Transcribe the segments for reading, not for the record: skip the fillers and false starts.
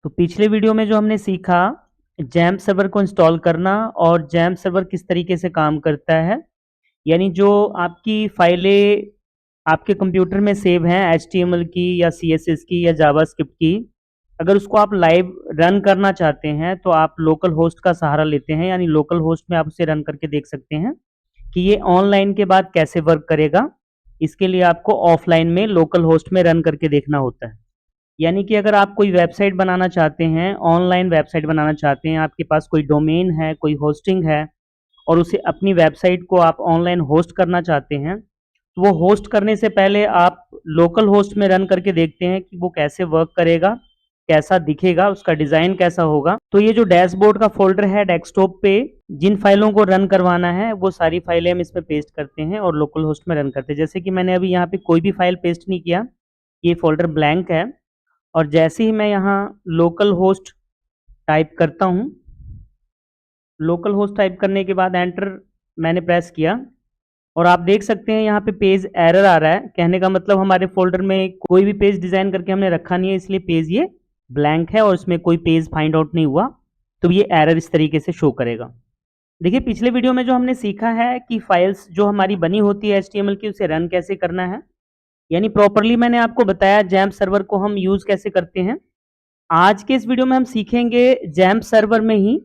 तो पिछले वीडियो में जो हमने सीखा जैम्प सर्वर को इंस्टॉल करना और जैम्प सर्वर किस तरीके से काम करता है, यानी जो आपकी फाइलें आपके कंप्यूटर में सेव हैं एचटीएमएल की या सीएसएस की या जावास्क्रिप्ट की, अगर उसको आप लाइव रन करना चाहते हैं तो आप लोकल होस्ट का सहारा लेते हैं। यानी लोकल होस्ट में आप उसे रन करके देख सकते हैं कि ये ऑनलाइन के बाद कैसे वर्क करेगा। इसके लिए आपको ऑफलाइन में लोकल होस्ट में रन करके देखना होता है। यानी कि अगर आप कोई वेबसाइट बनाना चाहते हैं, ऑनलाइन वेबसाइट बनाना चाहते हैं, आपके पास कोई डोमेन है, कोई होस्टिंग है और उसे अपनी वेबसाइट को आप ऑनलाइन होस्ट करना चाहते हैं, तो वो होस्ट करने से पहले आप लोकल होस्ट में रन करके देखते हैं कि वो कैसे वर्क करेगा, कैसा दिखेगा, उसका डिज़ाइन कैसा होगा। तो ये जो डैशबोर्ड का फ़ोल्डर है डेस्कटॉप पे, जिन फाइलों को रन करवाना है वो सारी फाइलें हम इसमें पेस्ट करते हैं और लोकल होस्ट में रन करते हैं। जैसे कि मैंने अभी यहाँ पे कोई भी फाइल पेस्ट नहीं किया, ये फ़ोल्डर ब्लैंक है और जैसे ही मैं यहाँ लोकल होस्ट टाइप करता हूँ, लोकल होस्ट टाइप करने के बाद एंटर मैंने प्रेस किया और आप देख सकते हैं यहाँ पे पेज एरर आ रहा है। कहने का मतलब हमारे फोल्डर में कोई भी पेज डिज़ाइन करके हमने रखा नहीं है, इसलिए पेज ये ब्लैंक है और इसमें कोई पेज फाइंड आउट नहीं हुआ, तो ये एरर इस तरीके से शो करेगा। देखिए पिछले वीडियो में जो हमने सीखा है कि फाइल्स जो हमारी बनी होती है एचटीएमएल की, उसे रन कैसे करना है, यानी प्रॉपर्ली मैंने आपको बताया जैम्प सर्वर को हम यूज़ कैसे करते हैं। आज के इस वीडियो में हम सीखेंगे जैम्प सर्वर में ही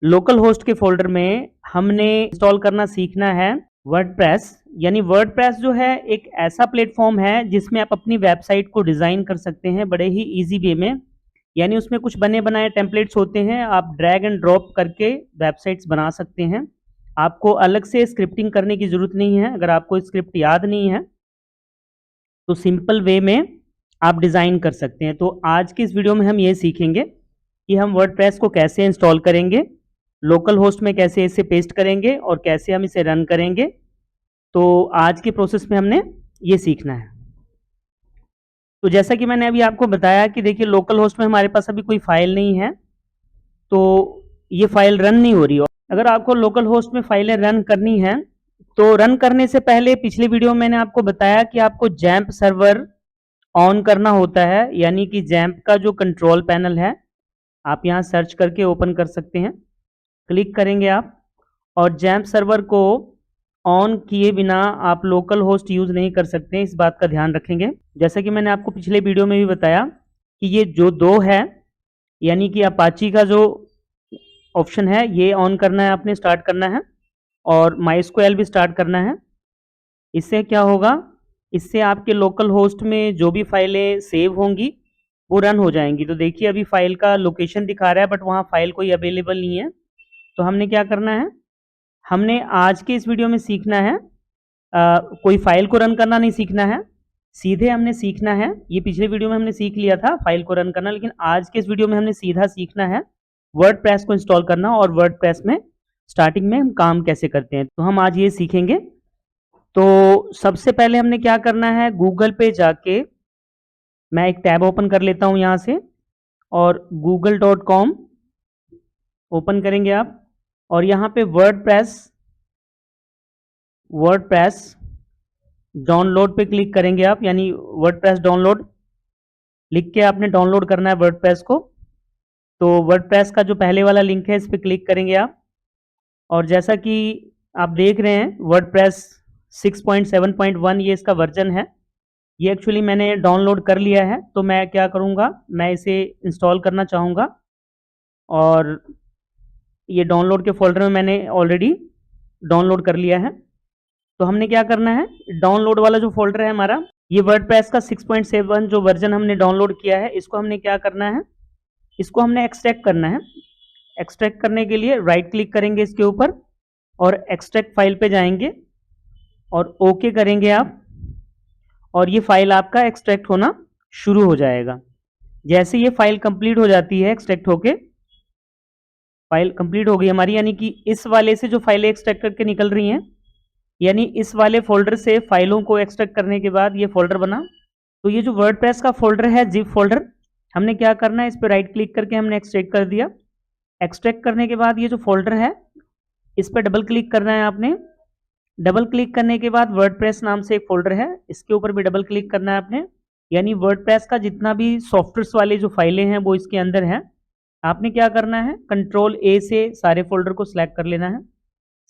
लोकल होस्ट के फोल्डर में हमने इंस्टॉल करना सीखना है वर्डप्रेस। यानी वर्डप्रेस जो है एक ऐसा प्लेटफॉर्म है जिसमें आप अपनी वेबसाइट को डिज़ाइन कर सकते हैं बड़े ही इजी वे में। यानी उसमें कुछ बने बनाए टेम्पलेट्स होते हैं, आप ड्रैग एंड ड्रॉप करके वेबसाइट्स बना सकते हैं। आपको अलग से स्क्रिप्टिंग करने की ज़रूरत नहीं है। अगर आपको स्क्रिप्ट याद नहीं है तो सिंपल वे में आप डिज़ाइन कर सकते हैं। तो आज की इस वीडियो में हम ये सीखेंगे कि हम वर्डप्रेस को कैसे इंस्टॉल करेंगे, लोकल होस्ट में कैसे इसे पेस्ट करेंगे और कैसे हम इसे रन करेंगे। तो आज के प्रोसेस में हमने ये सीखना है। तो जैसा कि मैंने अभी आपको बताया कि देखिए लोकल होस्ट में हमारे पास अभी कोई फाइल नहीं है, तो ये फाइल रन नहीं हो रही है। अगर आपको लोकल होस्ट में फाइलें रन करनी है तो रन करने से पहले पिछले वीडियो में मैंने आपको बताया कि आपको जैम्प सर्वर ऑन करना होता है। यानी कि जैम्प का जो कंट्रोल पैनल है, आप यहाँ सर्च करके ओपन कर सकते हैं, क्लिक करेंगे आप, और जैम्प सर्वर को ऑन किए बिना आप लोकल होस्ट यूज़ नहीं कर सकते हैं, इस बात का ध्यान रखेंगे। जैसा कि मैंने आपको पिछले वीडियो में भी बताया कि ये जो दो है, यानी कि अपाची का जो ऑप्शन है ये ऑन करना है, आपने स्टार्ट करना है, और माइस्क्वेल भी स्टार्ट करना है। इससे क्या होगा, इससे आपके लोकल होस्ट में जो भी फाइलें सेव होंगी वो रन हो जाएंगी। तो देखिए अभी फाइल का लोकेशन दिखा रहा है बट वहाँ फाइल कोई अवेलेबल नहीं है। तो हमने क्या करना है, हमने आज के इस वीडियो में सीखना है, कोई फाइल को रन करना नहीं सीखना है, सीधे हमने सीखना है, ये पिछले वीडियो में हमने सीख लिया था फाइल को रन करना, लेकिन आज के इस वीडियो में हमने सीधा सीखना है वर्डप्रेस को इंस्टॉल करना और वर्डप्रेस में स्टार्टिंग में हम काम कैसे करते हैं। तो हम आज ये सीखेंगे। तो सबसे पहले हमने क्या करना है, गूगल पे जाके मैं एक टैब ओपन कर लेता हूं यहां से, और google.com ओपन करेंगे आप, और यहाँ पे वर्डप्रेस डाउनलोड पे क्लिक करेंगे आप। यानी वर्डप्रेस डाउनलोड लिख के आपने डाउनलोड करना है वर्डप्रेस को। तो वर्डप्रेस का जो पहले वाला लिंक है इस पे क्लिक करेंगे आप, और जैसा कि आप देख रहे हैं वर्डप्रेस 6.7.1 ये इसका वर्जन है। ये एक्चुअली मैंने डाउनलोड कर लिया है, तो मैं क्या करूँगा, मैं इसे इंस्टॉल करना चाहूँगा, और ये डाउनलोड के फोल्डर में मैंने ऑलरेडी डाउनलोड कर लिया है। तो हमने क्या करना है, डाउनलोड वाला जो फोल्डर है हमारा, ये वर्डप्रेस का 6.7 जो वर्जन हमने डाउनलोड किया है, इसको हमने क्या करना है, इसको हमने एक्सट्रैक्ट करना है। एक्सट्रैक्ट करने के लिए राइट क्लिक करेंगे इसके ऊपर और एक्सट्रैक्ट फाइल पे जाएंगे और ओके करेंगे आप, और ये फाइल आपका एक्सट्रैक्ट होना शुरू हो जाएगा। जैसे ये फाइल कंप्लीट हो जाती है, एक्सट्रैक्ट होके फाइल कंप्लीट हो गई हमारी, यानी कि इस वाले से जो फाइलें एक्सट्रैक्ट करके निकल रही हैं, यानी इस वाले फोल्डर से फाइलों को एक्सट्रैक्ट करने के बाद ये फोल्डर बना। तो ये जो वर्डप्रेस का फोल्डर है जिप फोल्डर, हमने क्या करना है, इस पर राइट क्लिक करके हमने एक्सट्रैक्ट कर दिया। एक्सट्रैक्ट करने के बाद ये जो फोल्डर है इस पर डबल क्लिक करना है आपने। डबल क्लिक करने के बाद वर्डप्रेस नाम से एक फोल्डर है, इसके ऊपर भी डबल क्लिक करना है आपने। यानी वर्डप्रेस का जितना भी सॉफ्टवेयर्स वाले जो फाइलें हैं वो इसके अंदर हैं। आपने क्या करना है, कंट्रोल ए से सारे फोल्डर को सिलेक्ट कर लेना है।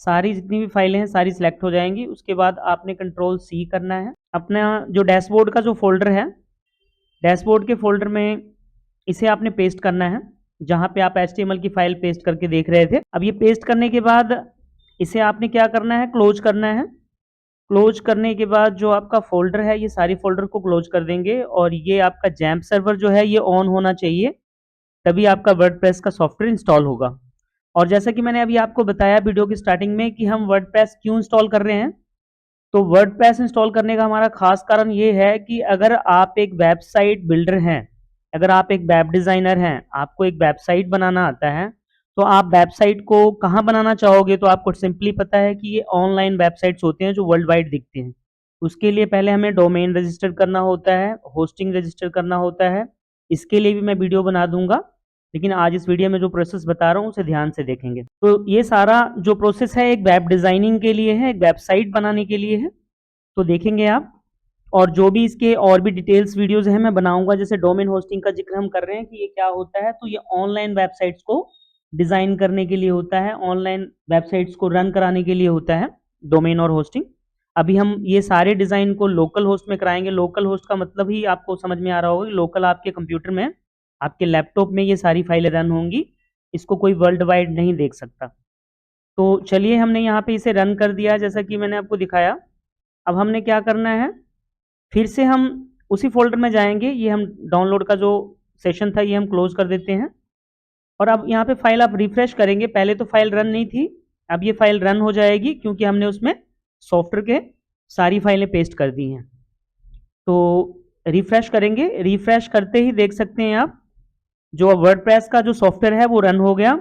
सारी जितनी भी फाइलें हैं सारी सिलेक्ट हो जाएंगी। उसके बाद आपने कंट्रोल सी करना है। अपना जो डैशबोर्ड का जो फोल्डर है, डैशबोर्ड के फोल्डर में इसे आपने पेस्ट करना है, जहां पे आप HTML की फाइल पेस्ट करके देख रहे थे। अब ये पेस्ट करने के बाद इसे आपने क्या करना है, क्लोज करना है। क्लोज करने के बाद जो आपका फोल्डर है, ये सारी फोल्डर को क्लोज कर देंगे और ये आपका जैम्प सर्वर जो है ये ऑन होना चाहिए, तभी आपका वर्डप्रेस का सॉफ्टवेयर इंस्टॉल होगा। और जैसा कि मैंने अभी आपको बताया वीडियो की स्टार्टिंग में कि हम वर्डप्रेस क्यों इंस्टॉल कर रहे हैं, तो वर्डप्रेस इंस्टॉल करने का हमारा खास कारण ये है कि अगर आप एक वेबसाइट बिल्डर हैं, अगर आप एक वेब डिजाइनर हैं, आपको एक वेबसाइट बनाना आता है, तो आप वेबसाइट को कहाँ बनाना चाहोगे, तो आपको सिंपली पता है कि ये ऑनलाइन वेबसाइट्स होते हैं जो वर्ल्ड वाइड दिखते हैं। उसके लिए पहले हमें डोमेन रजिस्टर करना होता है, होस्टिंग रजिस्टर करना होता है। इसके लिए भी मैं वीडियो बना दूंगा, लेकिन आज इस वीडियो में जो प्रोसेस बता रहा हूँ उसे ध्यान से देखेंगे। तो ये सारा जो प्रोसेस है एक वेब डिजाइनिंग के लिए है, एक वेबसाइट बनाने के लिए है, तो देखेंगे आप। और जो भी इसके और भी डिटेल्स वीडियोस हैं मैं बनाऊंगा। जैसे डोमेन होस्टिंग का जिक्र हम कर रहे हैं कि ये क्या होता है, तो ये ऑनलाइन वेबसाइट्स को डिजाइन करने के लिए होता है, ऑनलाइन वेबसाइट्स को रन कराने के लिए होता है डोमेन और होस्टिंग। अभी हम ये सारे डिजाइन को लोकल होस्ट में कराएंगे। लोकल होस्ट का मतलब ही आपको समझ में आ रहा होगा, लोकल आपके कंप्यूटर में, आपके लैपटॉप में ये सारी फाइलें रन होंगी, इसको कोई वर्ल्ड वाइड नहीं देख सकता। तो चलिए, हमने यहाँ पे इसे रन कर दिया जैसा कि मैंने आपको दिखाया। अब हमने क्या करना है, फिर से हम उसी फोल्डर में जाएंगे। ये हम डाउनलोड का जो सेशन था ये हम क्लोज कर देते हैं। और अब यहाँ पे फाइल आप रिफ्रेश करेंगे, पहले तो फाइल रन नहीं थी, अब ये फाइल रन हो जाएगी क्योंकि हमने उसमें सॉफ्टवेयर के सारी फाइलें पेस्ट कर दी हैं। तो रिफ्रेश करेंगे, रिफ्रेश करते ही देख सकते हैं आप जो वर्डप्रेस का जो सॉफ्टवेयर है वो रन हो गया।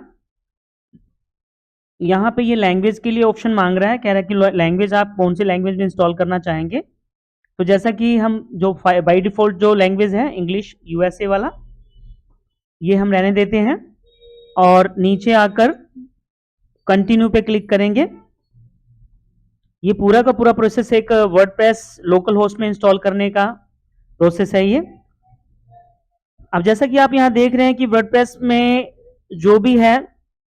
यहाँ पे ये लैंग्वेज के लिए ऑप्शन मांग रहा है, कह रहा है कि लैंग्वेज आप कौन सी लैंग्वेज में इंस्टॉल करना चाहेंगे। तो जैसा कि हम जो बाय डिफॉल्ट जो लैंग्वेज है इंग्लिश USA वाला, ये हम रहने देते हैं और नीचे आकर कंटिन्यू पे क्लिक करेंगे। ये पूरा का पूरा प्रोसेस एक वर्डप्रेस लोकल होस्ट में इंस्टॉल करने का प्रोसेस है ये। अब जैसा कि आप यहाँ देख रहे हैं कि वर्डप्रेस में जो भी है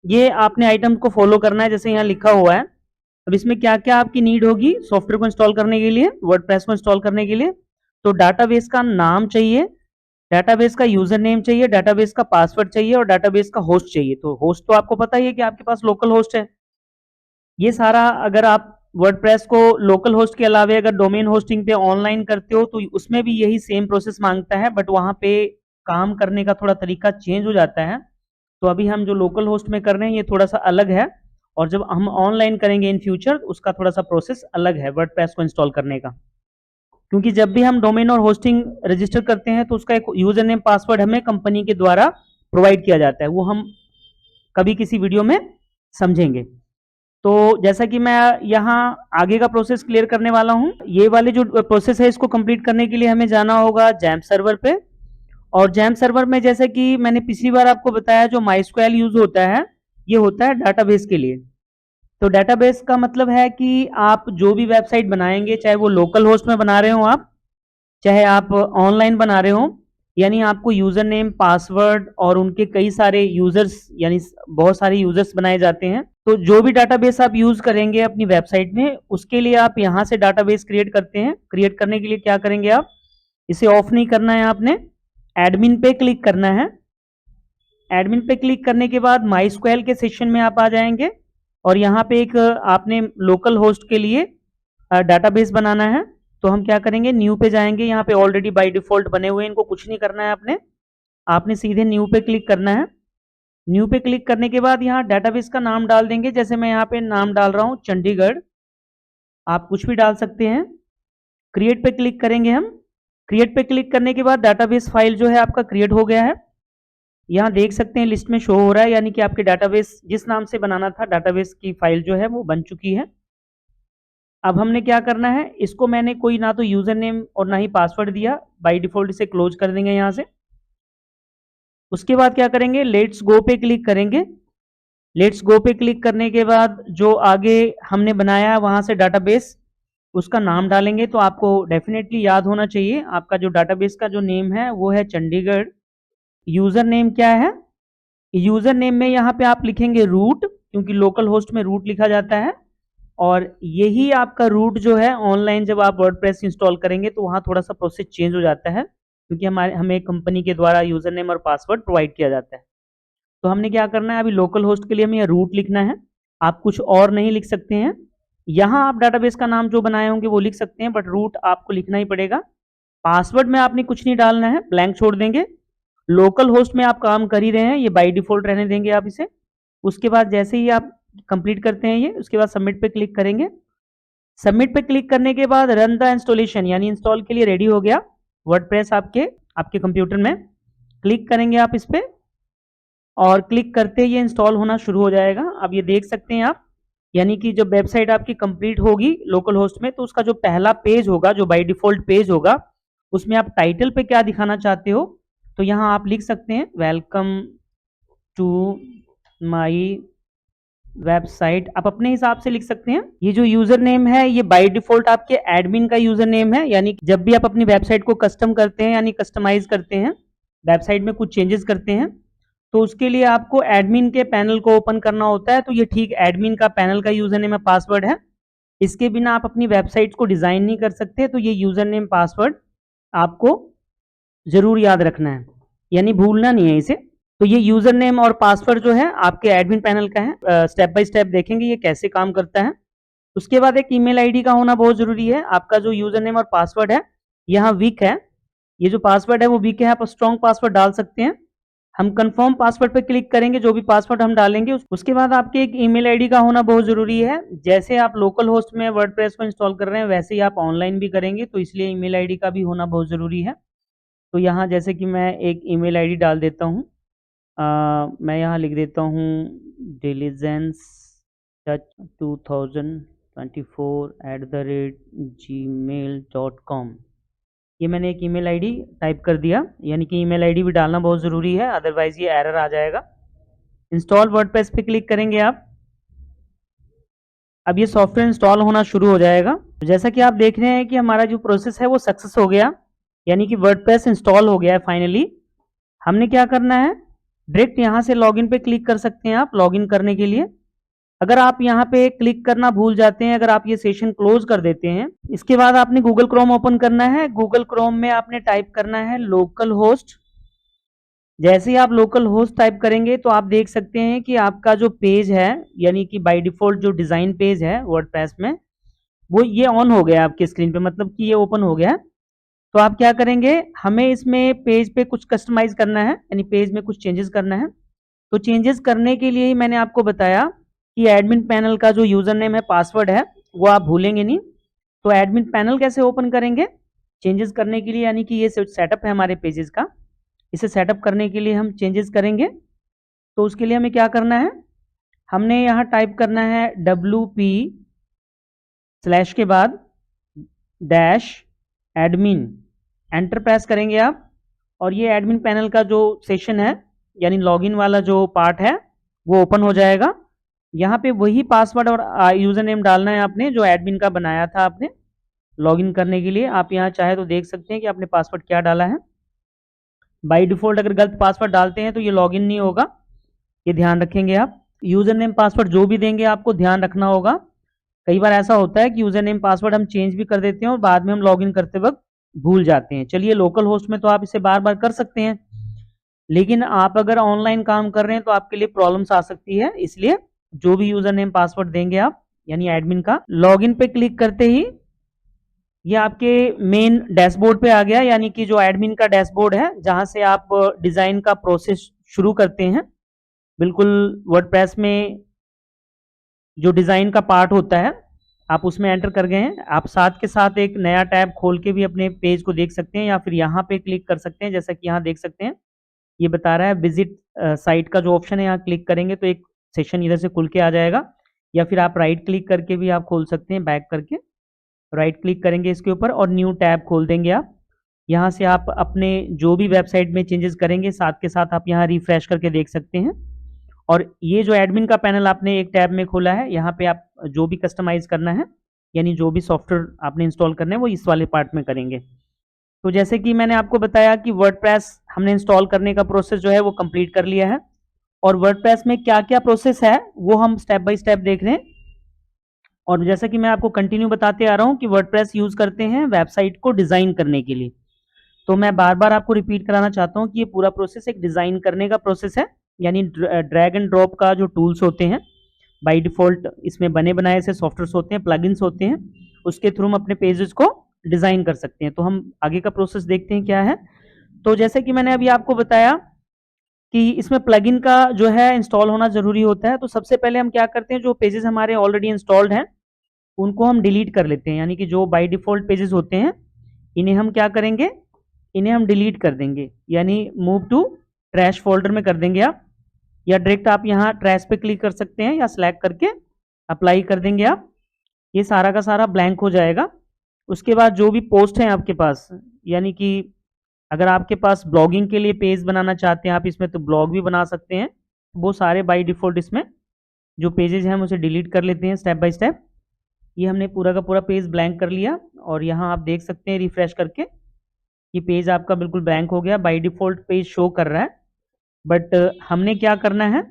ये आपने आइटम को फॉलो करना है, जैसे यहाँ लिखा हुआ है। अब इसमें क्या क्या आपकी नीड होगी सॉफ्टवेयर को इंस्टॉल करने के लिए, वर्डप्रेस को इंस्टॉल करने के लिए, तो डाटाबेस का नाम चाहिए, डाटाबेस का यूजर नेम चाहिए, डाटाबेस का पासवर्ड चाहिए और डाटाबेस का होस्ट चाहिए। तो होस्ट तो आपको पता ही है कि आपके पास लोकल होस्ट है। ये सारा अगर आप वर्डप्रेस को लोकल होस्ट के अलावा अगर डोमेन होस्टिंग पे ऑनलाइन करते हो तो उसमें भी यही सेम प्रोसेस मांगता है, बट वहां पे काम करने का थोड़ा तरीका चेंज हो जाता है। तो अभी हम जो लोकल होस्ट में कर रहे हैं ये थोड़ा सा अलग है, और जब हम ऑनलाइन करेंगे इन फ्यूचर उसका थोड़ा सा प्रोसेस अलग है वर्डप्रेस को इंस्टॉल करने का। क्योंकि जब भी हम डोमेन और होस्टिंग रजिस्टर करते हैं तो उसका एक यूजर नेम पासवर्ड हमें कंपनी के द्वारा प्रोवाइड किया जाता है, वो हम कभी किसी वीडियो में समझेंगे। तो जैसा कि मैं यहाँ आगे का प्रोसेस क्लियर करने वाला हूँ, ये वाले जो प्रोसेस है इसको कंप्लीट करने के लिए हमें जाना होगा जैम्प सर्वर पे। और जैम्प सर्वर में जैसा कि मैंने पिछली बार आपको बताया जो माइस्क्वेल यूज होता है ये होता है डाटाबेस के लिए। तो डाटाबेस का मतलब है कि आप जो भी वेबसाइट बनाएंगे, चाहे वो लोकल होस्ट में बना रहे हो आप, चाहे आप ऑनलाइन बना रहे हो, यानी आपको यूजर नेम पासवर्ड और उनके कई सारे यूजर्स, यानी बहुत सारे यूजर्स बनाए जाते हैं। तो जो भी डाटाबेस आप यूज करेंगे अपनी वेबसाइट में उसके लिए आप यहाँ से डाटाबेस क्रिएट करते हैं। क्रिएट करने के लिए क्या करेंगे, आप इसे ऑफ नहीं करना है, आपने एडमिन पे क्लिक करना है। एडमिन पे क्लिक करने के बाद माइस्क्वेल के सेक्शन में आप आ जाएंगे और यहाँ पे एक आपने लोकल होस्ट के लिए डाटाबेस बनाना है। तो हम क्या करेंगे, न्यू पे जाएंगे। यहाँ पे ऑलरेडी बाय डिफॉल्ट बने हुए हैं, इनको कुछ नहीं करना है आपने सीधे न्यू पे क्लिक करना है। न्यू पे क्लिक करने के बाद यहाँ डाटाबेस का नाम डाल देंगे, जैसे मैं यहाँ पे नाम डाल रहा हूँ चंडीगढ़, आप कुछ भी डाल सकते हैं। क्रिएट पे क्लिक करेंगे हम। क्रिएट पे क्लिक करने के बाद डाटाबेस फाइल जो है आपका क्रिएट हो गया है, यहाँ देख सकते हैं लिस्ट में शो हो रहा है, यानी कि आपके डाटाबेस जिस नाम से बनाना था डाटाबेस की फाइल जो है वो बन चुकी है। अब हमने क्या करना है, इसको मैंने कोई ना तो यूजर नेम और ना ही पासवर्ड दिया, बाय डिफॉल्ट इसे क्लोज कर देंगे यहाँ से। उसके बाद क्या करेंगे, लेट्स गो पे क्लिक करेंगे। लेट्स गो पे क्लिक करने के बाद जो आगे हमने बनाया है वहां से डाटाबेस उसका नाम डालेंगे तो आपको डेफिनेटली याद होना चाहिए, आपका जो डाटाबेस का जो नेम है वो है चंडीगढ़। यूज़र नेम क्या है? यूज़र नेम में यहाँ पे आप लिखेंगे रूट, क्योंकि लोकल होस्ट में रूट लिखा जाता है, और यही आपका रूट जो है ऑनलाइन जब आप वर्डप्रेस इंस्टॉल करेंगे तो वहाँ थोड़ा सा प्रोसेस चेंज हो जाता है, क्योंकि हमें कंपनी के द्वारा यूज़र नेम और पासवर्ड प्रोवाइड किया जाता है। तो हमने क्या करना है, अभी लोकल होस्ट के लिए हमें रूट लिखना है, आप कुछ और नहीं लिख सकते हैं। यहाँ आप डाटाबेस का नाम जो बनाए होंगे वो लिख सकते हैं, बट रूट आपको लिखना ही पड़ेगा। पासवर्ड में आपने कुछ नहीं डालना है, ब्लैंक छोड़ देंगे। लोकल होस्ट में आप काम कर ही रहे हैं, ये बाय डिफॉल्ट रहने देंगे आप इसे। उसके बाद जैसे ही आप कंप्लीट करते हैं ये, उसके बाद सबमिट पे क्लिक करेंगे। सबमिट पे क्लिक करने के बाद रन द इंस्टॉलेशन, यानी इंस्टॉल के लिए रेडी हो गया वर्डप्रेस आपके आपके कंप्यूटर में। क्लिक करेंगे आप इस पे, और क्लिक करते ही ये इंस्टॉल होना शुरू हो जाएगा। अब ये देख सकते हैं आप, यानी कि जब वेबसाइट आपकी कंप्लीट होगी लोकल होस्ट में, तो उसका जो पहला पेज होगा, जो बाय डिफॉल्ट पेज होगा, उसमें आप टाइटल पे क्या दिखाना चाहते हो, तो यहाँ आप लिख सकते हैं वेलकम टू माई वेबसाइट, आप अपने हिसाब से लिख सकते हैं। ये जो यूजर नेम है ये बाय डिफॉल्ट आपके एडमिन का यूजर नेम है, यानी जब भी आप अपनी वेबसाइट को कस्टम करते हैं यानी कस्टमाइज करते हैं, वेबसाइट में कुछ चेंजेस करते हैं, तो उसके लिए आपको एडमिन के पैनल को ओपन करना होता है। तो ये ठीक एडमिन का पैनल का यूजर नेम है, पासवर्ड है। इसके बिना आप अपनी वेबसाइट को डिजाइन नहीं कर सकते, तो ये यूजर नेम पासवर्ड आपको जरूर याद रखना है, यानी भूलना नहीं है इसे। तो ये यूजर नेम और पासवर्ड जो है आपके एडमिन पैनल का है। स्टेप बाय स्टेप देखेंगे ये कैसे काम करता है। उसके बाद एक ईमेल आईडी का होना बहुत जरूरी है। आपका जो यूजर नेम और पासवर्ड है यहाँ वीक है, ये जो पासवर्ड है वो वीक है, आप स्ट्रॉन्ग पासवर्ड डाल सकते हैं। हम कंफर्म पासवर्ड पे क्लिक करेंगे, जो भी पासवर्ड हम डालेंगे उसके बाद आपके एक ईमेल आईडी का होना बहुत जरूरी है। जैसे आप लोकल होस्ट में वर्डप्रेस को इंस्टॉल कर रहे हैं वैसे ही आप ऑनलाइन भी करेंगे, तो इसलिए ईमेल आईडी का भी होना बहुत जरूरी है। तो यहाँ जैसे कि मैं एक ईमेल आईडी डाल देता हूँ, मैं यहाँ लिख देता हूँ diligence touch 2024@gmail.com। ये मैंने एक ईमेल आईडी टाइप कर दिया, यानी कि ईमेल आईडी भी डालना बहुत ज़रूरी है, अदरवाइज ये एरर आ जाएगा। इंस्टॉल वर्डप्रेस पे क्लिक करेंगे आप। अब ये सॉफ्टवेयर इंस्टॉल होना शुरू हो जाएगा। जैसा कि आप देख रहे हैं कि हमारा जो प्रोसेस है वो सक्सेस हो गया, यानी कि वर्डप्रेस इंस्टॉल हो गया है फाइनली। हमने क्या करना है, डायरेक्ट यहाँ से लॉगिन पे क्लिक कर सकते हैं आप लॉगिन करने के लिए। अगर आप यहाँ पे क्लिक करना भूल जाते हैं, अगर आप ये सेशन क्लोज कर देते हैं, इसके बाद आपने गूगल क्रोम ओपन करना है। गूगल क्रोम में आपने टाइप करना है लोकल होस्ट। जैसे ही आप लोकल होस्ट टाइप करेंगे तो आप देख सकते हैं कि आपका जो पेज है, यानी कि बाय डिफॉल्ट जो डिजाइन पेज है वर्डप्रेस में, वो ये ऑन हो गया आपकी स्क्रीन पे, मतलब कि ये ओपन हो गया। तो आप क्या करेंगे, हमें इसमें पेज पे कुछ कस्टमाइज करना है, यानी पेज में कुछ चेंजेस करना है। तो चेंजेस करने के लिए ही मैंने आपको बताया कि एडमिन पैनल का जो यूजर नेम है पासवर्ड है वो आप भूलेंगे नहीं। तो एडमिन पैनल कैसे ओपन करेंगे चेंजेस करने के लिए, यानी कि ये सेटअप है हमारे पेजेस का, इसे सेटअप करने के लिए हम चेंजेस करेंगे। तो उसके लिए हमें क्या करना है, हमने यहाँ टाइप करना है WP स्लैश के बाद डैश एडमिन, एंटर प्रेस करेंगे आप, और ये एडमिन पैनल का जो सेशन है यानी लॉगिन वाला जो पार्ट है वो ओपन हो जाएगा। यहाँ पे वही पासवर्ड और यूजर नेम डालना है आपने, जो एडमिन का बनाया था आपने लॉगिन करने के लिए। आप यहाँ चाहे तो देख सकते हैं कि आपने पासवर्ड क्या डाला है। बाय डिफॉल्ट अगर गलत पासवर्ड डालते हैं तो ये लॉगिन नहीं होगा, ये ध्यान रखेंगे आप। यूजर नेम पासवर्ड जो भी देंगे आपको ध्यान रखना होगा। कई बार ऐसा होता है कि यूजर नेम पासवर्ड हम चेंज भी कर देते हैं और बाद में हम लॉगिन करते वक्त भूल जाते हैं। चलिए लोकल होस्ट में तो आप इसे बार बार कर सकते हैं, लेकिन आप अगर ऑनलाइन काम कर रहे हैं तो आपके लिए प्रॉब्लम्स आ सकती है, इसलिए जो भी यूजर नेम पासवर्ड देंगे आप, यानी एडमिन का, लॉगिन पे क्लिक करते ही ये आपके मेन डैशबोर्ड पे आ गया, यानी कि जो एडमिन का डैशबोर्ड है जहां से आप डिजाइन का प्रोसेस शुरू करते हैं। बिल्कुल वर्डप्रेस में जो डिजाइन का पार्ट होता है आप उसमें एंटर कर गए हैं। आप साथ के साथ एक नया टैब खोल के भी अपने पेज को देख सकते हैं, या फिर यहाँ पे क्लिक कर सकते हैं। जैसा कि यहाँ देख सकते हैं ये बता रहा है विजिट साइट का जो ऑप्शन है, यहाँ क्लिक करेंगे तो एक सेशन इधर से खुल के आ जाएगा, या फिर आप राइट क्लिक करके भी आप खोल सकते हैं। बैक करके राइट क्लिक करेंगे इसके ऊपर और न्यू टैब खोल देंगे आप। यहाँ से आप अपने जो भी वेबसाइट में चेंजेस करेंगे साथ के साथ आप यहाँ रिफ्रेश करके देख सकते हैं। और ये जो एडमिन का पैनल आपने एक टैब में खोला है, यहाँ पे आप जो भी कस्टमाइज करना है यानी जो भी सॉफ्टवेयर आपने इंस्टॉल करने हैं वो इस वाले पार्ट में करेंगे। तो जैसे कि मैंने आपको बताया कि वर्डप्रेस हमने इंस्टॉल करने का प्रोसेस जो है वो कंप्लीट कर लिया है, और वर्डप्रेस में क्या-क्या प्रोसेस है वो हम स्टेप बाय स्टेप देख रहे हैं। और जैसा कि मैं आपको कंटिन्यू बताते आ रहा हूँ कि वर्डप्रेस यूज़ करते हैं वेबसाइट को डिज़ाइन करने के लिए। तो मैं बार-बार आपको रिपीट कराना चाहता हूँ कि ये पूरा प्रोसेस एक डिज़ाइन करने का प्रोसेस है, यानी ड्रैग एंड ड्रॉप का जो टूल्स होते हैं, बाय डिफ़ॉल्ट इसमें बने बनाए से सॉफ्टवेयर्स होते हैं, प्लगइन्स होते हैं, उसके थ्रू हम अपने पेजेस को डिज़ाइन कर सकते हैं। तो हम आगे का प्रोसेस देखते हैं क्या है। तो जैसे कि मैंने अभी आपको बताया कि इसमें प्लगइन का जो है इंस्टॉल होना ज़रूरी होता है। तो सबसे पहले हम क्या करते हैं, जो पेजेस हमारे ऑलरेडी इंस्टॉल्ड हैं, उनको हम डिलीट कर लेते हैं, यानी कि जो बाय डिफ़ॉल्ट पेजेस होते हैं, इन्हें हम क्या करेंगे, इन्हें हम डिलीट कर देंगे, यानी मूव टू ट्रैश फ़ोल्डर में कर देंगे आप, या डायरेक्ट आप यहाँ ट्रैश पे क्लिक कर सकते हैं या सिलेक्ट करके अप्लाई कर देंगे आप। ये सारा का सारा ब्लैंक हो जाएगा। उसके बाद जो भी पोस्ट हैं आपके पास, यानी कि अगर आपके पास ब्लॉगिंग के लिए पेज बनाना चाहते हैं आप इसमें, तो ब्लॉग भी बना सकते हैं। वो सारे बाय डिफ़ॉल्ट इसमें जो पेजेस हैं हम उसे डिलीट कर लेते हैं स्टेप बाय स्टेप। ये हमने पूरा का पूरा पेज ब्लैंक कर लिया, और यहाँ आप देख सकते हैं रिफ्रेश करके ये पेज आपका बिल्कुल ब्लैंक हो गया। बाय डिफ़ॉल्ट पेज शो कर रहा है, बट हमने क्या करना है,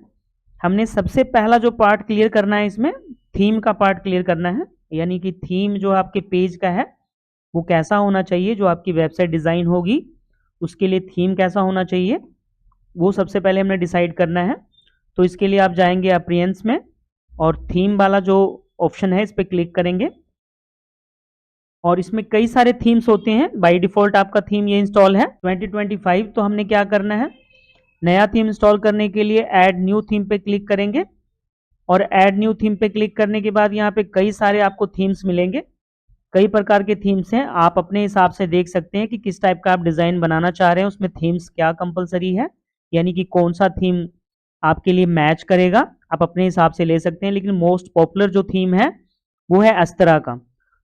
हमने सबसे पहला जो पार्ट क्लियर करना है इसमें, थीम का पार्ट क्लियर करना है। यानी कि थीम जो आपके पेज का है वो कैसा होना चाहिए, जो आपकी वेबसाइट डिज़ाइन होगी उसके लिए थीम कैसा होना चाहिए, वो सबसे पहले हमने डिसाइड करना है। तो इसके लिए आप जाएंगे अपीयरेंस में, और थीम वाला जो ऑप्शन है इस पर क्लिक करेंगे, और इसमें कई सारे थीम्स होते हैं। बाय डिफ़ॉल्ट आपका थीम ये इंस्टॉल है 2025। तो हमने क्या करना है, नया थीम इंस्टॉल करने के लिए ऐड न्यू थीम पे क्लिक करेंगे, और ऐड न्यू थीम पे क्लिक करने के बाद यहाँ पे कई सारे आपको थीम्स मिलेंगे। कई प्रकार के थीम्स हैं, आप अपने हिसाब से देख सकते हैं कि किस टाइप का आप डिज़ाइन बनाना चाह रहे हैं, उसमें थीम्स क्या कंपलसरी है, यानी कि कौन सा थीम आपके लिए मैच करेगा, आप अपने हिसाब से ले सकते हैं। लेकिन मोस्ट पॉपुलर जो थीम है वो है अस्त्रा का।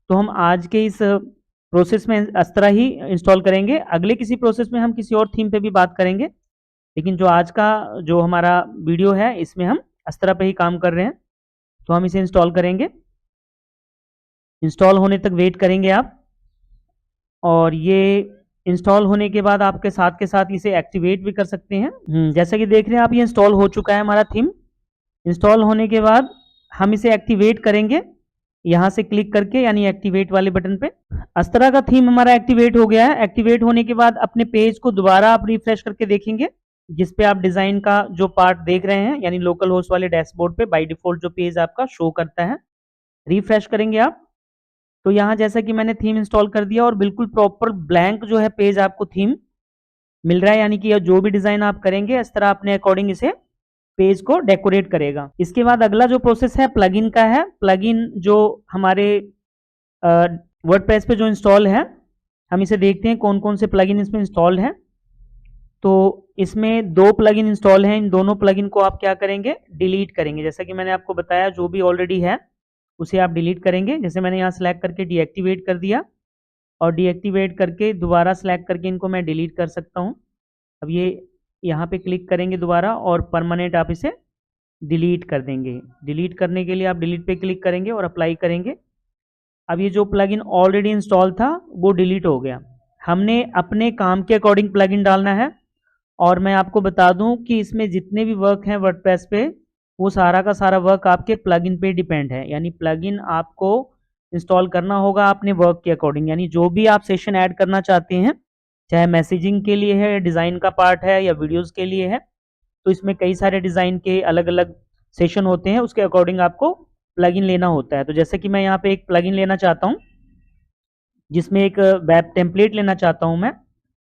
तो हम आज के इस प्रोसेस में अस्त्रा ही इंस्टॉल करेंगे। अगले किसी प्रोसेस में हम किसी और थीम पे भी बात करेंगे, लेकिन जो आज का जो हमारा वीडियो है इसमें हम अस्त्रा पे ही काम कर रहे हैं। तो हम इसे इंस्टॉल करेंगे, इंस्टॉल होने तक वेट करेंगे आप, और ये इंस्टॉल होने के बाद आपके साथ के साथ इसे एक्टिवेट भी कर सकते हैं। जैसा कि देख रहे हैं आप, ये इंस्टॉल हो चुका है हमारा थीम। इंस्टॉल होने के बाद हम इसे एक्टिवेट करेंगे यहाँ से क्लिक करके, यानी एक्टिवेट वाले बटन पे। इस तरह का थीम हमारा एक्टिवेट हो गया है। एक्टिवेट होने के बाद अपने पेज को दोबारा आप रिफ्रेश करके देखेंगे, जिस पे आप डिजाइन का जो पार्ट देख रहे हैं, यानी लोकल होस्ट वाले डैशबोर्ड पे बाय डिफॉल्ट जो पेज आपका शो करता है। रिफ्रेश करेंगे आप, तो यहाँ जैसा कि मैंने थीम इंस्टॉल कर दिया और बिल्कुल प्रॉपर ब्लैंक जो है पेज आपको थीम मिल रहा है, यानी कि जो भी डिजाइन आप करेंगे इस तरह अपने अकॉर्डिंग इसे पेज को डेकोरेट करेगा। इसके बाद अगला जो प्रोसेस है प्लगइन का है। प्लगइन जो हमारे वर्डप्रेस पे जो इंस्टॉल है, हम इसे देखते हैं कौन कौन से प्लगइन इसमें इंस्टॉल्ड है। तो इसमें 2 प्लगइन इंस्टॉल हैं, इन दोनों प्लगइन को आप क्या करेंगे, डिलीट करेंगे। जैसा कि मैंने आपको बताया, जो भी ऑलरेडी है उसे आप डिलीट करेंगे। जैसे मैंने यहाँ सेलेक्ट करके डीएक्टिवेट कर दिया, और डीएक्टिवेट करके दोबारा सेलेक्ट करके इनको मैं डिलीट कर सकता हूँ। अब ये यहाँ पे क्लिक करेंगे दोबारा, और परमानेंट आप इसे डिलीट कर देंगे। डिलीट करने के लिए आप डिलीट पे क्लिक करेंगे और अप्लाई करेंगे। अब ये जो प्लगइन ऑलरेडी इंस्टॉल था वो डिलीट हो गया। हमने अपने काम के अकॉर्डिंग प्लगइन डालना है, और मैं आपको बता दूं कि इसमें जितने भी वर्क हैं वर्डप्रेस पे, वो सारा का सारा वर्क आपके प्लगइन पे डिपेंड है। यानी प्लगइन आपको इंस्टॉल करना होगा अपने वर्क के अकॉर्डिंग, यानी जो भी आप सेशन ऐड करना चाहते हैं, चाहे मैसेजिंग के लिए है, डिज़ाइन का पार्ट है, या वीडियोस के लिए है, तो इसमें कई सारे डिज़ाइन के अलग अलग सेशन होते हैं, उसके अकॉर्डिंग आपको प्लगइन लेना होता है। तो जैसे कि मैं यहाँ पे एक प्लगइन लेना चाहता हूँ, जिसमें एक वेब टेम्पलेट लेना चाहता हूँ मैं।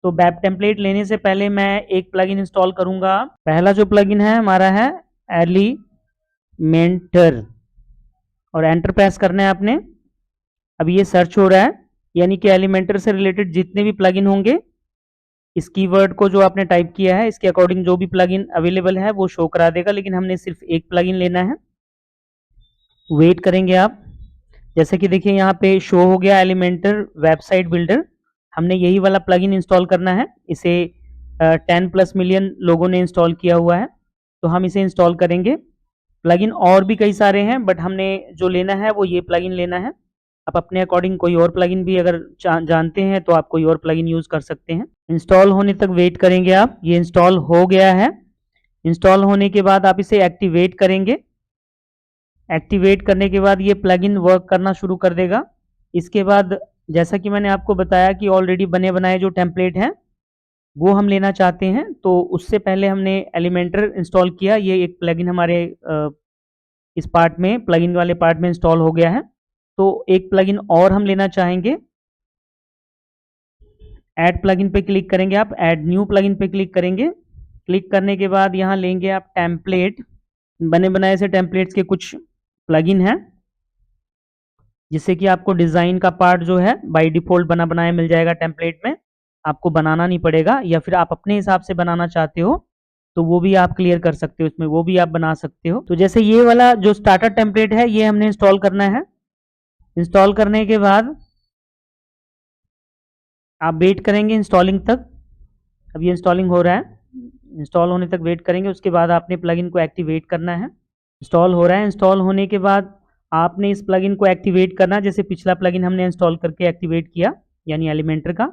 तो वेब टेम्पलेट लेने से पहले मैं एक प्लगइन इंस्टॉल करूँगा। पहला जो प्लगइन है हमारा है एलिमेंटर, और एंटर प्रेस करना है आपने। अब ये सर्च हो रहा है, यानी कि एलिमेंटर से रिलेटेड जितने भी प्लगइन होंगे, इस कीवर्ड को जो आपने टाइप किया है इसके अकॉर्डिंग जो भी प्लगइन अवेलेबल है वो शो करा देगा, लेकिन हमने सिर्फ एक प्लगइन लेना है। वेट करेंगे आप। जैसे कि देखिए यहाँ पे शो हो गया एलिमेंटर वेबसाइट बिल्डर। हमने यही वाला प्लगइन इंस्टॉल करना है। इसे 10+ मिलियन लोगों ने इंस्टॉल किया हुआ है, तो हम इसे इंस्टॉल करेंगे। प्लगइन और भी कई सारे हैं, बट हमने जो लेना है वो ये प्लगइन लेना है। आप अपने अकॉर्डिंग कोई और प्लगइन भी अगर जानते हैं तो आप कोई और प्लगइन यूज़ कर सकते हैं। इंस्टॉल होने तक वेट करेंगे आप। ये इंस्टॉल हो गया है। इंस्टॉल होने के बाद आप इसे एक्टिवेट करेंगे। एक्टिवेट करने के बाद ये प्लगइन वर्क करना शुरू कर देगा। इसके बाद जैसा कि मैंने आपको बताया कि ऑलरेडी बने बनाए जो टेम्पलेट हैं वो हम लेना चाहते हैं, तो उससे पहले हमने एलिमेंटर इंस्टॉल किया। ये एक प्लगइन हमारे इस पार्ट में, प्लगइन वाले पार्ट में इंस्टॉल हो गया है। तो एक प्लगइन और हम लेना चाहेंगे। ऐड प्लगइन पे क्लिक करेंगे आप, ऐड न्यू प्लगइन पे क्लिक करेंगे। क्लिक करने के बाद यहाँ लेंगे आप टेम्पलेट। बने बनाए से टेम्पलेट्स के कुछ प्लगइन हैं, जिससे कि आपको डिज़ाइन का पार्ट जो है बाय डिफ़ॉल्ट बना बनाया मिल जाएगा टेम्पलेट में, आपको बनाना नहीं पड़ेगा। या फिर आप अपने हिसाब से बनाना चाहते हो तो वो भी आप क्लियर कर सकते हो, इसमें वो भी आप बना सकते हो। तो जैसे ये वाला जो स्टार्टर टेम्पलेट है ये हमने इंस्टॉल करना है। इंस्टॉल करने के बाद आप वेट करेंगे इंस्टॉलिंग तक। अब ये इंस्टॉलिंग हो रहा है, इंस्टॉल होने तक वेट करेंगे। उसके बाद आपने प्लगइन को एक्टिवेट करना है। इंस्टॉल हो रहा है। इंस्टॉल होने के बाद आपने इस प्लगइन को एक्टिवेट करना, जैसे पिछला प्लगइन हमने इंस्टॉल करके एक्टिवेट किया, यानी एलिमेंटर का।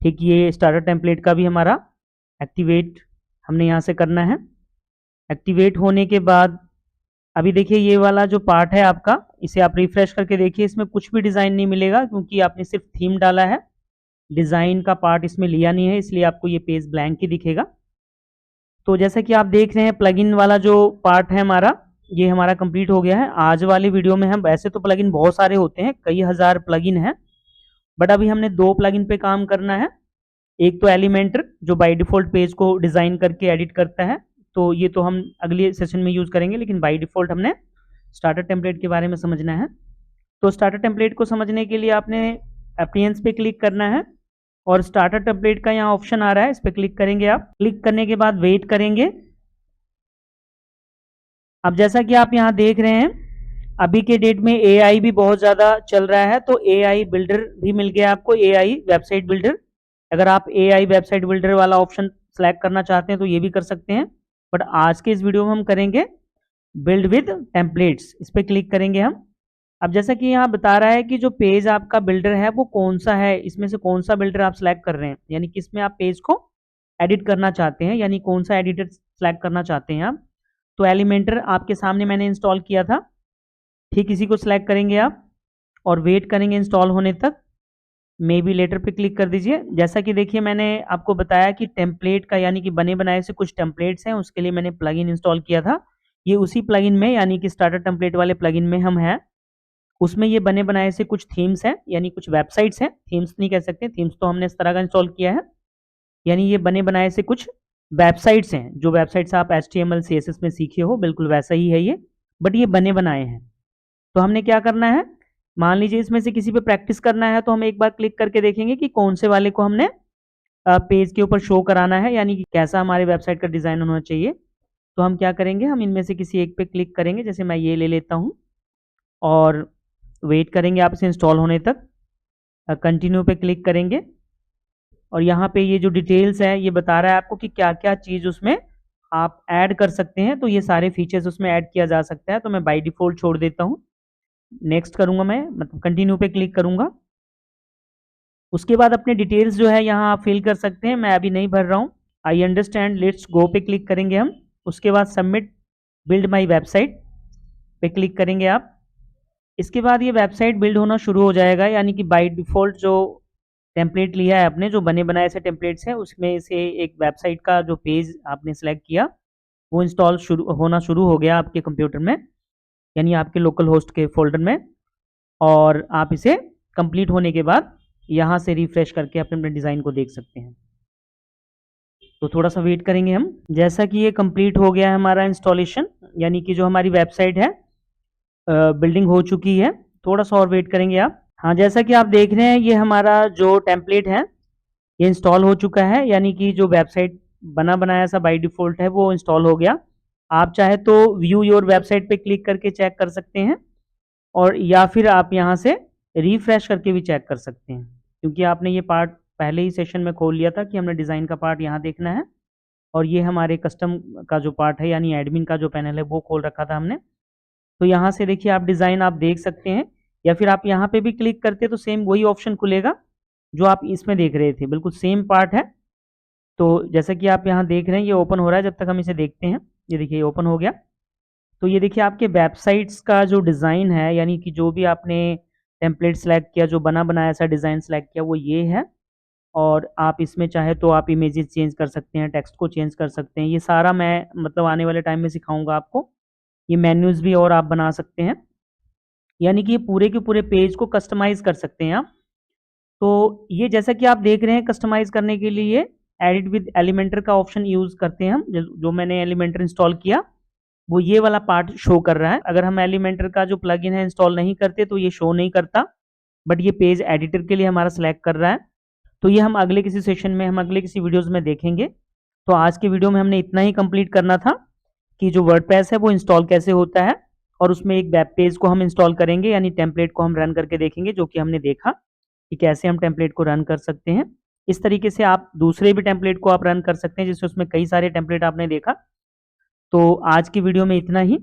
ठीक, ये स्टार्टर टेम्पलेट का भी हमारा एक्टिवेट हमने यहाँ से करना है। एक्टिवेट होने के बाद अभी देखिए ये वाला जो पार्ट है आपका, इसे आप रिफ्रेश करके देखिए, इसमें कुछ भी डिज़ाइन नहीं मिलेगा क्योंकि आपने सिर्फ थीम डाला है, डिज़ाइन का पार्ट इसमें लिया नहीं है, इसलिए आपको ये पेज ब्लैंक ही दिखेगा। तो जैसा कि आप देख रहे हैं प्लगइन वाला जो पार्ट है हमारा, ये हमारा कंप्लीट हो गया है। आज वाली वीडियो में हम, वैसे तो प्लगइन बहुत सारे होते हैं, कई हज़ार प्लगइन हैं, बट अभी हमने 2 प्लगइन पे काम करना है। एक तो एलिमेंटर जो बाय डिफ़ॉल्ट पेज को डिज़ाइन करके एडिट करता है, तो ये तो हम अगले सेशन में यूज़ करेंगे, लेकिन बाय डिफ़ॉल्ट हमने स्टार्टर टेम्पलेट के बारे में समझना है। तो स्टार्टर टेम्पलेट को समझने के लिए आपने अपीयरेंस पे क्लिक करना है और स्टार्टर टेम्पलेट का यहाँ ऑप्शन आ रहा है, इस पर क्लिक करेंगे आप। क्लिक करने के बाद वेट करेंगे। अब जैसा कि आप यहाँ देख रहे हैं, अभी के डेट में AI भी बहुत ज़्यादा चल रहा है, तो AI बिल्डर भी मिल गया आपको, AI वेबसाइट बिल्डर। अगर आप AI वेबसाइट बिल्डर वाला ऑप्शन सेलेक्ट करना चाहते हैं तो ये भी कर सकते हैं, बट आज के इस वीडियो में हम करेंगे बिल्ड विद टेम्पलेट्स। इस पर क्लिक करेंगे हम। अब जैसा कि यहाँ बता रहा है कि जो पेज आपका बिल्डर है वो कौन सा है, इसमें से कौन सा बिल्डर आप सेलेक्ट कर रहे हैं, यानी किसमें आप पेज को एडिट करना चाहते हैं, यानी कौन सा एडिटर सेलेक्ट करना चाहते हैं आप। तो एलिमेंटर आपके सामने मैंने इंस्टॉल किया था, ठीक इसी को सिलेक्ट करेंगे आप और वेट करेंगे इंस्टॉल होने तक। मे बी लेटर पे क्लिक कर दीजिए। जैसा कि देखिए मैंने आपको बताया कि टेम्पलेट का, यानी कि बने बनाए से कुछ टेम्पलेट्स हैं, उसके लिए मैंने प्लगइन इंस्टॉल किया था। ये उसी प्लगइन में, यानी कि स्टार्टर टेम्पलेट वाले प्लगइन में हम हैं। उसमें ये बने बनाए से कुछ थीम्स हैं, यानी कुछ वेबसाइट्स हैं, थीम्स नहीं कह सकते, थीम्स तो हमने इस तरह का इंस्टॉल किया है। यानी ये बने बनाए से कुछ वेबसाइट्स हैं, जो वेबसाइट्स आप HTML CSS में सीखे हो, बिल्कुल वैसा ही है ये, बट ये बने बनाए हैं। तो हमने क्या करना है, मान लीजिए इसमें से किसी पे प्रैक्टिस करना है, तो हम एक बार क्लिक करके देखेंगे कि कौन से वाले को हमने पेज के ऊपर शो कराना है, यानी कि कैसा हमारे वेबसाइट का डिज़ाइन होना चाहिए। तो हम क्या करेंगे, हम इनमें से किसी एक पे क्लिक करेंगे, जैसे मैं ये ले लेता हूँ और वेट करेंगे आप इसे इंस्टॉल होने तक। कंटिन्यू पे क्लिक करेंगे और यहाँ पे ये जो डिटेल्स है ये बता रहा है आपको कि क्या क्या चीज़ उसमें आप ऐड कर सकते हैं। तो ये सारे फीचर्स उसमें ऐड किया जा सकता है, तो मैं बाय डिफ़ॉल्ट छोड़ देता हूँ। नेक्स्ट करूँगा मैं, मतलब कंटिन्यू पे क्लिक करूँगा। उसके बाद अपने डिटेल्स जो है यहाँ आप फिल कर सकते हैं, मैं अभी नहीं भर रहा हूँ। आई अंडरस्टैंड, लेट्स गो पे क्लिक करेंगे हम। उसके बाद सबमिट बिल्ड माई वेबसाइट पे क्लिक करेंगे आप। इसके बाद ये वेबसाइट बिल्ड होना शुरू हो जाएगा, यानी कि बाय डिफ़ॉल्ट जो टेम्पलेट लिया है आपने, जो बने बनाए से टेम्पलेट्स हैं, उसमें से एक वेबसाइट का जो पेज आपने सेलेक्ट किया वो इंस्टॉल होना शुरू हो गया आपके कंप्यूटर में, यानी आपके लोकल होस्ट के फोल्डर में। और आप इसे कंप्लीट होने के बाद यहाँ से रिफ्रेश करके अपने अपने डिज़ाइन को देख सकते हैं। तो थोड़ा सा वेट करेंगे हम। जैसा कि ये कंप्लीट हो गया है हमारा इंस्टॉलेशन, यानी कि जो हमारी वेबसाइट है बिल्डिंग हो चुकी है। थोड़ा सा और वेट करेंगे आप। हाँ, जैसा कि आप देख रहे हैं ये हमारा जो टेम्पलेट है ये इंस्टॉल हो चुका है, यानी कि जो वेबसाइट बना बनाया सा बाय डिफ़ॉल्ट है वो इंस्टॉल हो गया। आप चाहे तो व्यू योर वेबसाइट पे क्लिक करके चेक कर सकते हैं, और या फिर आप यहाँ से रिफ्रेश करके भी चेक कर सकते हैं, क्योंकि आपने ये पार्ट पहले ही सेशन में खोल लिया था कि हमने डिज़ाइन का पार्ट यहाँ देखना है, और ये हमारे कस्टम का जो पार्ट है, यानी एडमिन का जो पैनल है वो खोल रखा था हमने। तो यहाँ से देखिए आप डिज़ाइन आप देख सकते हैं। या फिर आप यहाँ पे भी क्लिक करते तो सेम वही ऑप्शन खुलेगा जो आप इसमें देख रहे थे, बिल्कुल सेम पार्ट है। तो जैसा कि आप यहाँ देख रहे हैं ये ओपन हो रहा है, जब तक हम इसे देखते हैं। ये देखिए ओपन हो गया। तो ये देखिए आपके वेबसाइट्स का जो डिज़ाइन है, यानी कि जो भी आपने टेम्पलेट सेलेक्ट किया, जो बना बनाया सा डिज़ाइन सेलेक्ट किया, वो ये है। और आप इसमें चाहे तो आप इमेजेस चेंज कर सकते हैं, टेक्स्ट को चेंज कर सकते हैं। ये सारा मैं मतलब आने वाले टाइम में सिखाऊंगा आपको। ये मेन्यूज भी और आप बना सकते हैं, यानी कि ये पूरे के पूरे पेज को कस्टमाइज कर सकते हैं आप। तो ये जैसा कि आप देख रहे हैं, कस्टमाइज करने के लिए एडिट विद एलिमेंटर का ऑप्शन यूज करते हैं हम। जो मैंने एलिमेंटर इंस्टॉल किया वो ये वाला पार्ट शो कर रहा है। अगर हम एलिमेंटर का जो प्लगइन है इंस्टॉल नहीं करते तो ये शो नहीं करता, बट ये पेज एडिटर के लिए हमारा सेलेक्ट कर रहा है। तो ये हम अगले किसी सेशन में, हम अगले किसी वीडियोस में देखेंगे। तो आज के वीडियो में हमने इतना ही कंप्लीट करना था कि जो वर्डप्रेस है वो इंस्टॉल कैसे होता है, और उसमें एक वेब पेज को हम इंस्टॉल करेंगे, यानी टेम्पलेट को हम रन करके देखेंगे, जो कि हमने देखा कि कैसे हम टेम्पलेट को रन कर सकते हैं। इस तरीके से आप दूसरे भी टेम्पलेट को आप रन कर सकते हैं, जिससे उसमें कई सारे टेम्पलेट आपने देखा। तो आज की वीडियो में इतना ही।